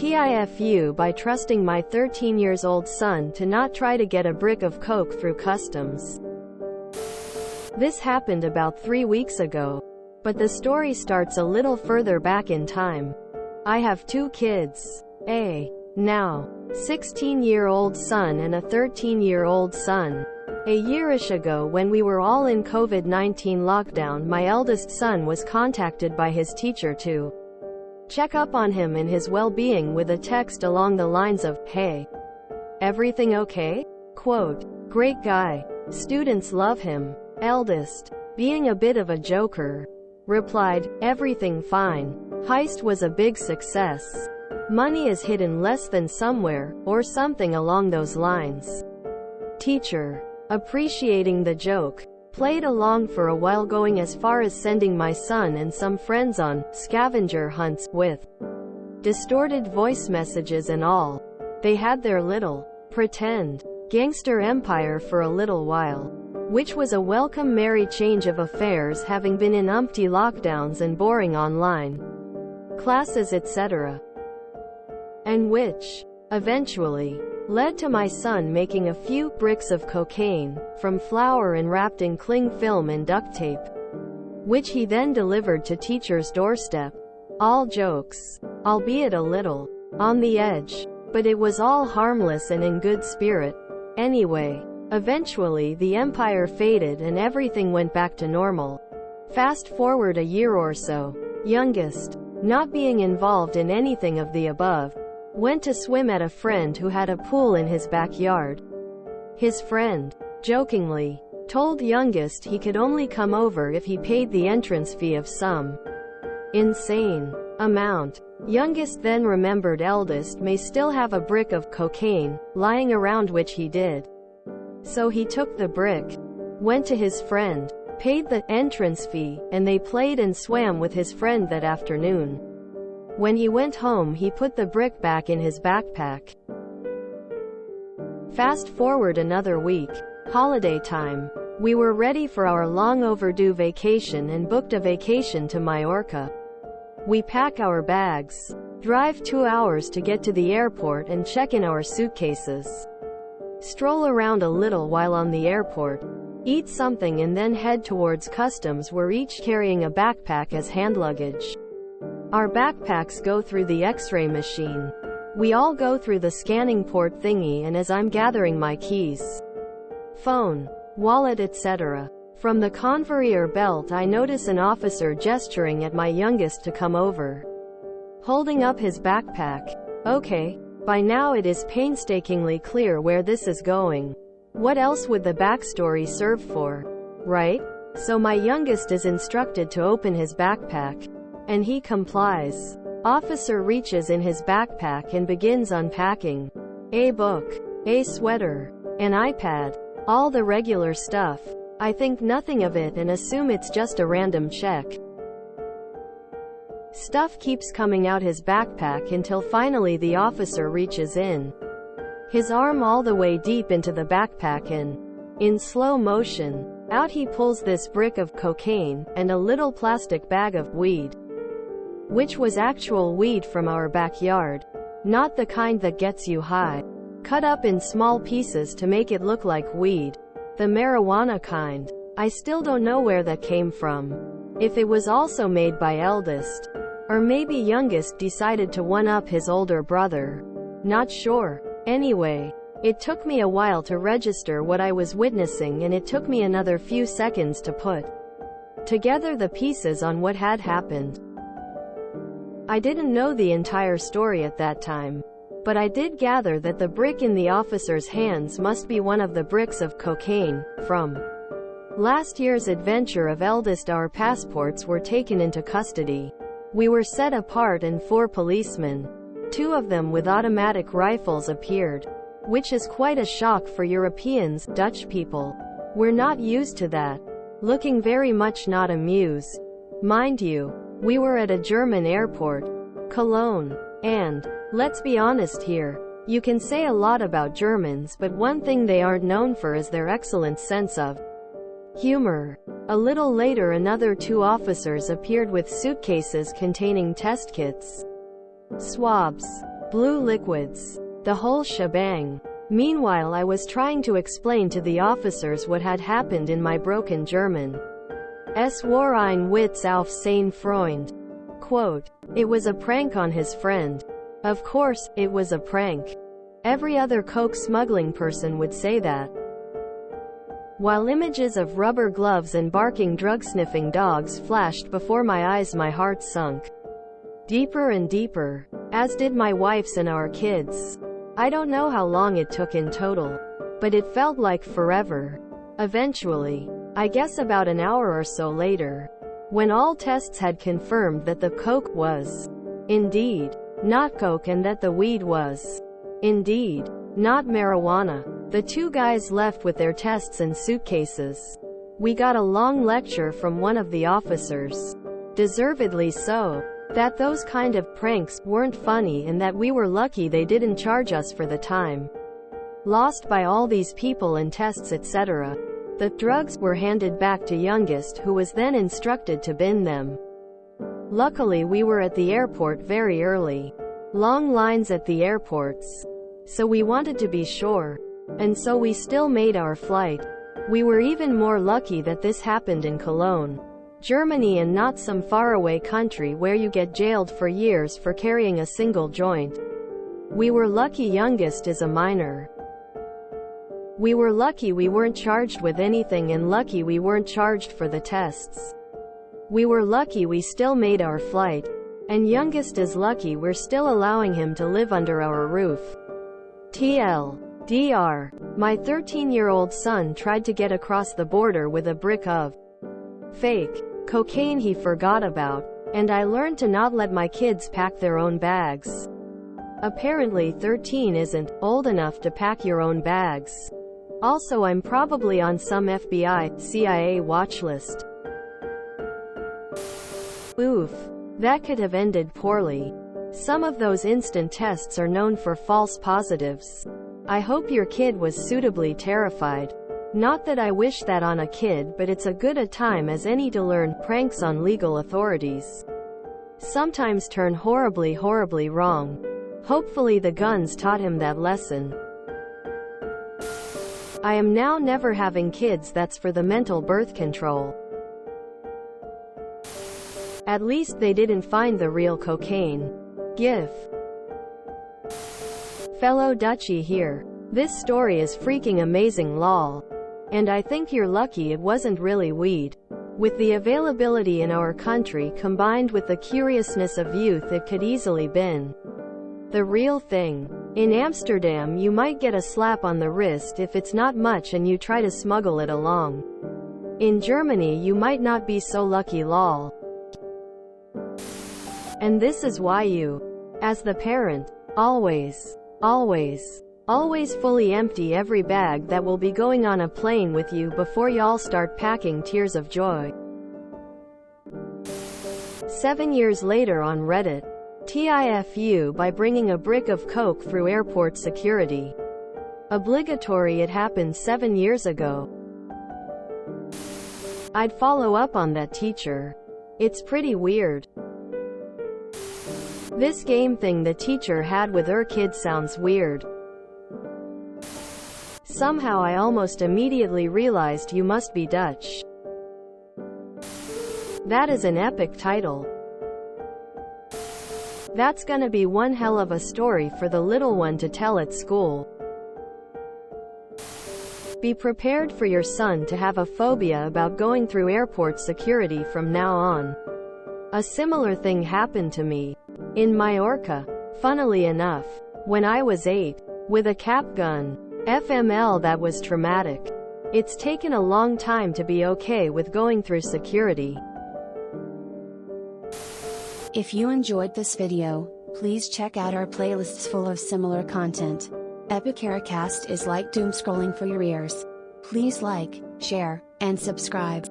TIFU by trusting my 13-year-old son to not try to get a brick of coke through customs. This happened about 3 weeks ago. But the story starts a little further back in time. I have 2 kids. A now 16-year-old son and a 13-year-old son. A yearish ago, when we were all in COVID-19 lockdown, my eldest son was contacted by his teacher to check up on him and his well-being with a text along the lines of, "Hey, everything okay?" Quote, "Great guy. Students love him." Eldest, being a bit of a joker, replied, "Everything fine. Heist was a big success. Money is hidden less than somewhere," or something along those lines. Teacher, appreciating the joke, played along for a while, going as far as sending my son and some friends on scavenger hunts with distorted voice messages and all. They had their little pretend gangster empire for a little while, which was a welcome merry change of affairs, having been in umpty lockdowns and boring online classes etc. And which eventually led to my son making a few bricks of cocaine from flour and wrapped in cling film and duct tape, which he then delivered to teacher's doorstep. All jokes, albeit a little on the edge, but it was all harmless and in good spirit. Anyway, eventually the empire faded and everything went back to normal. Fast forward a year or so. Youngest, not being involved in anything of the above, went to swim at a friend who had a pool in his backyard. His friend, jokingly, told youngest he could only come over if he paid the entrance fee of some insane amount. Youngest then remembered eldest may still have a brick of cocaine lying around, which he did. So he took the brick, went to his friend, paid the entrance fee, and they played and swam with his friend that afternoon. When he went home, he put the brick back in his backpack. Fast forward another week. Holiday time. We were ready for our long overdue vacation and booked a vacation to Majorca. We pack our bags, drive 2 hours to get to the airport and check in our suitcases. Stroll around a little while on the airport, eat something, and then head towards customs. We're each carrying a backpack as hand luggage. Our backpacks go through the X-ray machine. We all go through the scanning port thingy, and as I'm gathering my keys, phone, wallet etc. from the conveyor belt, I notice an officer gesturing at my youngest to come over, holding up his backpack. Okay, by now it is painstakingly clear where this is going. What else would the backstory serve for, right? So my youngest is instructed to open his backpack, and he complies. Officer reaches in his backpack and begins unpacking. A book, a sweater, an iPad, all the regular stuff. I think nothing of it and assume it's just a random check. Stuff keeps coming out his backpack until finally the officer reaches in his arm all the way deep into the backpack, and in slow motion, out he pulls this brick of cocaine and a little plastic bag of weed, which was actual weed from our backyard. Not the kind that gets you high, cut up in small pieces to make it look like weed. The marijuana kind. I still don't know where that came from. If it was also made by eldest, or maybe youngest decided to one-up his older brother. Not sure. Anyway, it took me a while to register what I was witnessing, and it took me another few seconds to put together the pieces on what had happened. I didn't know the entire story at that time, but I did gather that the brick in the officer's hands must be one of the bricks of cocaine from last year's adventure of eldest. Our passports were taken into custody. We were set apart and 4 policemen, 2 of them with automatic rifles, appeared, which is quite a shock for Europeans. Dutch people were not used to that. Looking very much not amused. Mind you, we were at a German airport, Cologne, and, let's be honest here, you can say a lot about Germans, but one thing they aren't known for is their excellent sense of humor. A little later, another 2 officers appeared with suitcases containing test kits, swabs, blue liquids, the whole shebang. Meanwhile, I was trying to explain to the officers what had happened in my broken German. Es war ein Witz auf seinen Freund. Quote, it was a prank on his friend. Of course, it was a prank. Every other coke smuggling person would say that. While images of rubber gloves and barking drug-sniffing dogs flashed before my eyes, my heart sunk deeper and deeper, as did my wife's and our kids'. I don't know how long it took in total, but it felt like forever. Eventually, I guess about an hour or so later, when all tests had confirmed that the coke was indeed not coke and that the weed was indeed not marijuana, the two guys left with their tests and suitcases. We got a long lecture from one of the officers, deservedly so, that those kind of pranks weren't funny and that we were lucky they didn't charge us for the time lost by all these people and tests, etc. The drugs were handed back to youngest, who was then instructed to bin them. Luckily we were at the airport very early. Long lines at the airports. So we wanted to be sure. And so we still made our flight. We were even more lucky that this happened in Cologne, Germany, and not some faraway country where you get jailed for years for carrying a single joint. We were lucky youngest is a minor. We were lucky we weren't charged with anything, and lucky we weren't charged for the tests. We were lucky we still made our flight. And youngest is lucky we're still allowing him to live under our roof. TLDR. My 13-year-old son tried to get across the border with a brick of fake cocaine he forgot about, and I learned to not let my kids pack their own bags. Apparently 13 isn't old enough to pack your own bags. Also, I'm probably on some FBI, CIA watch list. Oof. That could have ended poorly. Some of those instant tests are known for false positives. I hope your kid was suitably terrified. Not that I wish that on a kid, but it's a good a time as any to learn. Pranks on legal authorities sometimes turn horribly wrong. Hopefully the guns taught him that lesson. I am now never having kids, that's for the mental birth control. At least they didn't find the real cocaine. GIF. Fellow Dutchie here. This story is freaking amazing lol. And I think you're lucky it wasn't really weed. With the availability in our country combined with the curiousness of youth, it could easily been the real thing. In Amsterdam you might get a slap on the wrist if it's not much and you try to smuggle it along. In Germany you might not be so lucky lol. And this is why you, as the parent, always fully empty every bag that will be going on a plane with you before y'all start packing. Tears of joy. 7 years later on Reddit. TIFU by bringing a brick of coke through airport security. Obligatory. It happened 7 years ago. I'd follow up on that, teacher. It's pretty weird. This game thing the teacher had with her kid sounds weird. Somehow I almost immediately realized you must be Dutch. That is an epic title. That's gonna be one hell of a story for the little one to tell at school. Be prepared for your son to have a phobia about going through airport security from now on. A similar thing happened to me in Majorca, funnily enough, when I was 8, with a cap gun. FML, that was traumatic. It's taken a long time to be okay with going through security. If you enjoyed this video, please check out our playlists full of similar content. Epicaricast is like doom scrolling for your ears. Please like, share, and subscribe.